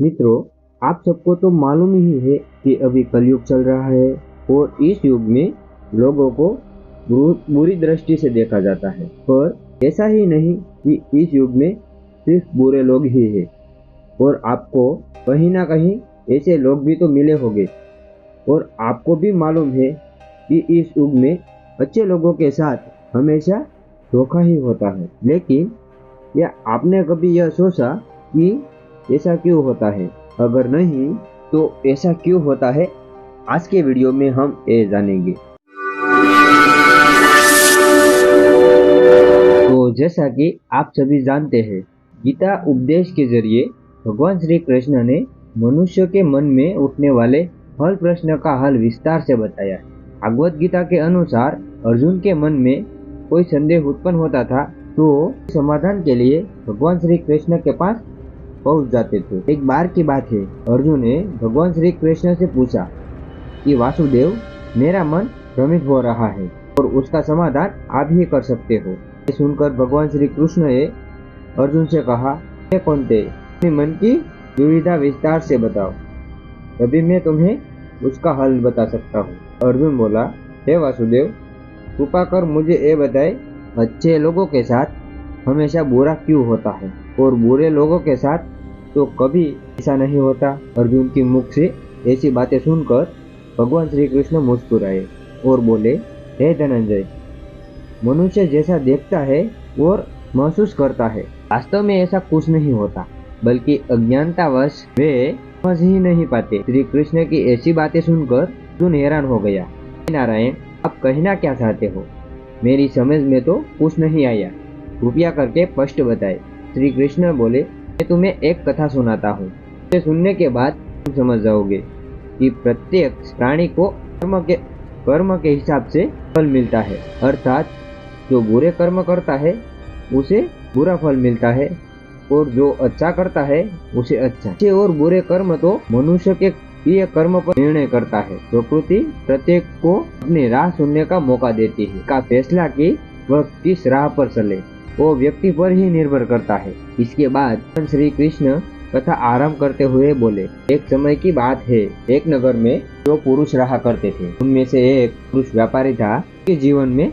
मित्रों, आप सबको तो मालूम ही है कि अभी कलयुग चल रहा है और इस युग में लोगों को बुरी दृष्टि से देखा जाता है। पर ऐसा ही नहीं कि इस युग में सिर्फ बुरे लोग ही हैं और आपको कहीं ना कहीं ऐसे लोग भी तो मिले होंगे। और आपको भी मालूम है कि इस युग में अच्छे लोगों के साथ हमेशा धोखा ही होता है। लेकिन क्या आपने कभी यह सोचा कि ऐसा क्यों होता है? अगर नहीं तो ऐसा क्यों होता है, आज के वीडियो में हम ये जानेंगे। तो जैसा कि आप सभी जानते हैं, गीता उपदेश के जरिए भगवान श्री कृष्ण ने मनुष्य के मन में उठने वाले हर प्रश्न का हल विस्तार से बताया। भागवत गीता के अनुसार अर्जुन के मन में कोई संदेह उत्पन्न होता था तो समाधान के लिए भगवान श्री कृष्ण के पास पहुंच जाते थे। एक बार की बात है, अर्जुन ने भगवान श्री कृष्ण से पूछा कि वासुदेव, मेरा मन भ्रमित हो रहा है और उसका समाधान आप ही कर सकते हो। ये सुनकर भगवान श्री कृष्ण ने अर्जुन से कहा, हे कौन्तेय, अपने मन की दुविधा विस्तार से बताओ, तभी मैं तुम्हें उसका हल बता सकता हूँ। अर्जुन बोला, हे वासुदेव, कृपा कर मुझे ये बताए, अच्छे लोगों के साथ हमेशा बुरा क्यों होता है और बुरे लोगों के साथ तो कभी ऐसा नहीं होता। अर्जुन की मुख से ऐसी बातें सुनकर भगवान श्री कृष्ण मुस्कुराए और बोले, हे धनंजय, मनुष्य जैसा देखता है और महसूस करता है, वास्तव में ऐसा कुछ नहीं होता, बल्कि अज्ञानतावश वे समझ ही नहीं पाते। श्री कृष्ण की ऐसी बातें सुनकर अर्जुन हैरान हो गया। नारायण, आप कहना क्या चाहते हो? मेरी समझ में तो कुछ नहीं आया, कृपया करके स्पष्ट बताए। श्री कृष्ण बोले, मैं तुम्हें एक कथा सुनाता हूँ, इसे सुनने के बाद तुम समझ जाओगे कि प्रत्येक प्राणी को कर्म के हिसाब से फल मिलता है। अर्थात जो बुरे कर्म करता है उसे बुरा फल मिलता है और जो अच्छा करता है उसे अच्छा। अच्छे और बुरे कर्म तो मनुष्य के किए कर्म पर निर्णय करता है। प्रकृति प्रत्येक को अपनी राह सुनने का मौका देती है। का फैसला कि वह किस राह पर चले वो व्यक्ति पर ही निर्भर करता है। इसके बाद श्री कृष्ण कथा आरंभ करते हुए बोले, एक समय की बात है, एक नगर में दो पुरुष रहा करते थे। उनमें से एक पुरुष व्यापारी था, उसके जीवन में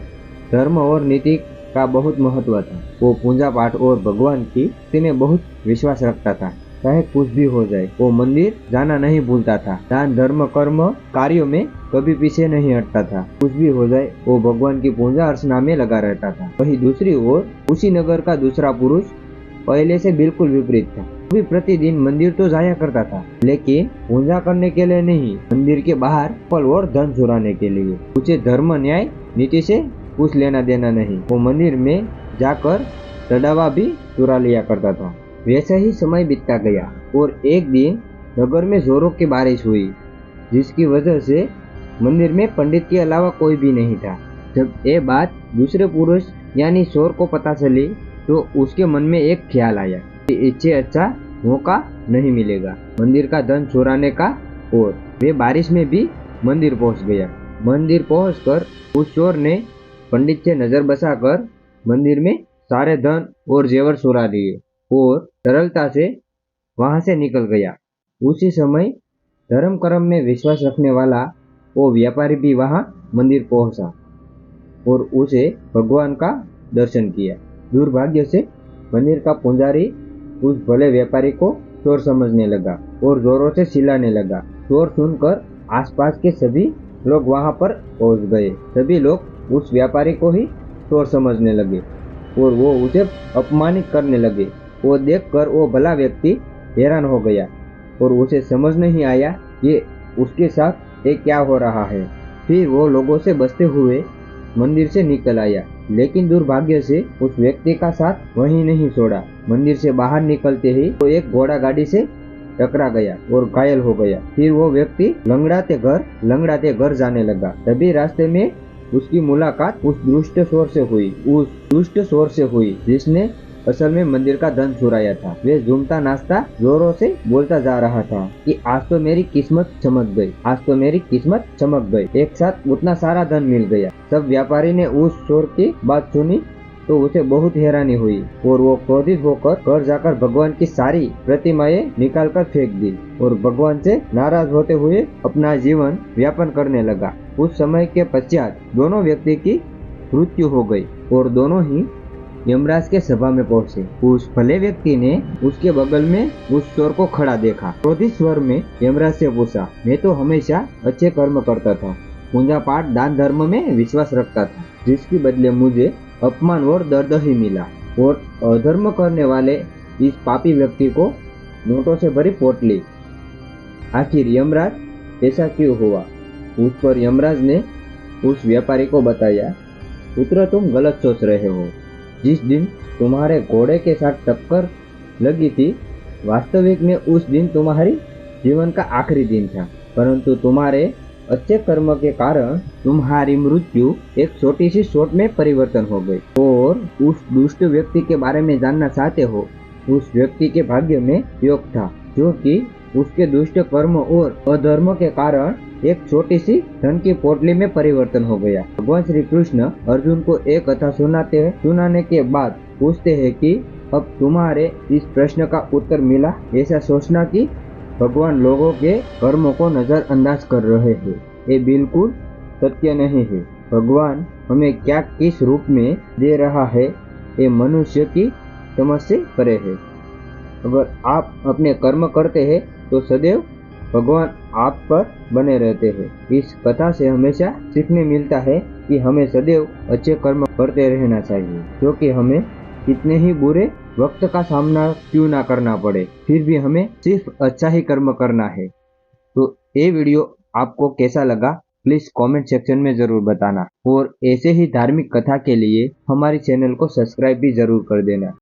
धर्म और नीति का बहुत महत्व था। वो पूजा पाठ और भगवान की भक्ति में बहुत विश्वास रखता था। चाहे कुछ भी हो जाए, वो मंदिर जाना नहीं भूलता था। दान धर्म कर्म कार्यों में कभी पीछे नहीं हटता था। कुछ भी हो जाए, वो भगवान की पूजा अर्चना में लगा रहता था। वहीं दूसरी ओर उसी नगर का दूसरा पुरुष पहले से बिल्कुल विपरीत था। वो भी प्रतिदिन मंदिर तो जाया करता था, लेकिन पूजा करने के लिए नहीं, मंदिर के बाहर फल और धन चुराने के लिए। उसे धर्म न्याय नीति से कुछ लेना देना नहीं। वो मंदिर में जाकर चढ़ावा भी चुरा लिया करता था। वैसे ही समय बीतता गया और एक दिन नगर में जोरों की बारिश हुई, जिसकी वजह से मंदिर में पंडित के अलावा कोई भी नहीं था। जब ये बात दूसरे पुरुष यानी चोर को पता चली तो उसके मन में एक ख्याल आया कि इससे अच्छा मौका नहीं मिलेगा मंदिर का धन चुराने का, और वे बारिश में भी मंदिर पहुंच गया। मंदिर पहुंचकर उस चोर ने पंडित से नजर बचाकर मंदिर में सारे धन और जेवर चुरा लिए और सरलता से वहां से निकल गया। उसी समय धर्म कर्म में विश्वास रखने वाला वो व्यापारी भी वहां मंदिर पहुंचा और उसे भगवान का दर्शन किया। दुर्भाग्य से मंदिर का पुजारी उस भले व्यापारी को चोर समझने लगा और जोरों से चिल्लाने लगा। चोर सुनकर आसपास के सभी लोग वहां पर पहुंच गए। सभी लोग उस व्यापारी को ही चोर समझने लगे और वो उसे अपमानित करने लगे। वो देखकर वो भला व्यक्ति हैरान हो गया और उसे समझ नहीं आया कि उसके साथ ये क्या हो रहा है। फिर वो लोगों से बचते हुए मंदिर से निकल आया, लेकिन दुर्भाग्य से उस व्यक्ति का साथ वहीं नहीं छोड़ा। मंदिर से बाहर निकलते ही वो एक घोड़ा गाड़ी से टकरा गया और घायल हो गया। फिर वो व्यक्ति लंगड़ाते घर जाने लगा। तभी रास्ते में उसकी मुलाकात उस दुष्ट चोर से हुई जिसने असल में मंदिर का धन चुराया था। वे झूमता नाचता जोरों से बोलता जा रहा था कि आज तो मेरी किस्मत चमक गई, एक साथ उतना सारा धन मिल गया। सब व्यापारी ने उस चोर की बात सुनी तो उसे बहुत हैरानी हुई और वो क्रोधित होकर घर जाकर भगवान की सारी प्रतिमाएं निकालकर फेंक दी और भगवान से नाराज होते हुए अपना जीवन व्यापन करने लगा। कुछ समय के पश्चात दोनों व्यक्ति की मृत्यु हो गई और दोनों ही यमराज के सभा में पहुंचे। उस भले व्यक्ति ने उसके बगल में उस चोर को खड़ा देखा। क्रोधित स्वर में यमराज से पूछा, मैं तो हमेशा अच्छे कर्म करता था, पूजा पाठ दान धर्म में विश्वास रखता था, जिसके बदले मुझे अपमान और दर्द ही मिला और अधर्म करने वाले इस पापी व्यक्ति को नोटों से भरी पोटली। आखिर यमराज ऐसा क्यों हुआ? उस पर यमराज ने उस व्यापारी को बताया, पुत्र तुम गलत सोच रहे हो। जिस दिन तुम्हारे घोड़े के साथ टक्कर लगी थी, वास्तविक में उस दिन तुम्हारी जीवन का आखिरी दिन था, परंतु तुम्हारे अच्छे कर्म के कारण तुम्हारी मृत्यु एक छोटी सी चोट में परिवर्तन हो गई। और उस दुष्ट व्यक्ति के बारे में जानना चाहते हो? उस व्यक्ति के भाग्य में योग था, जो कि उसके दुष्ट कर्म और अधर्म के कारण एक छोटी सी धन की पोटली में परिवर्तन हो गया। भगवान श्री कृष्ण अर्जुन को एक कथा सुनाने के बाद पूछते हैं कि अब तुम्हारे इस प्रश्न का उत्तर मिला। ऐसा सोचना कि भगवान लोगों के कर्मों को नजरअंदाज कर रहे हैं, ये बिल्कुल सत्य नहीं है। भगवान हमें क्या किस रूप में दे रहा है, ये मनुष्य की समझ से परे है। अगर आप अपने कर्म करते हैं तो सदैव भगवान आप पर बने रहते हैं। इस कथा से हमेशा सीखने मिलता है कि हमें सदैव अच्छे कर्म करते रहना चाहिए, क्योंकि हमें कितने ही बुरे वक्त का सामना क्यों ना करना पड़े, फिर भी हमें सिर्फ अच्छा ही कर्म करना है। तो ये वीडियो आपको कैसा लगा प्लीज कमेंट सेक्शन में जरूर बताना और ऐसे ही धार्मिक कथा के लिए हमारे चैनल को सब्सक्राइब भी जरूर कर देना।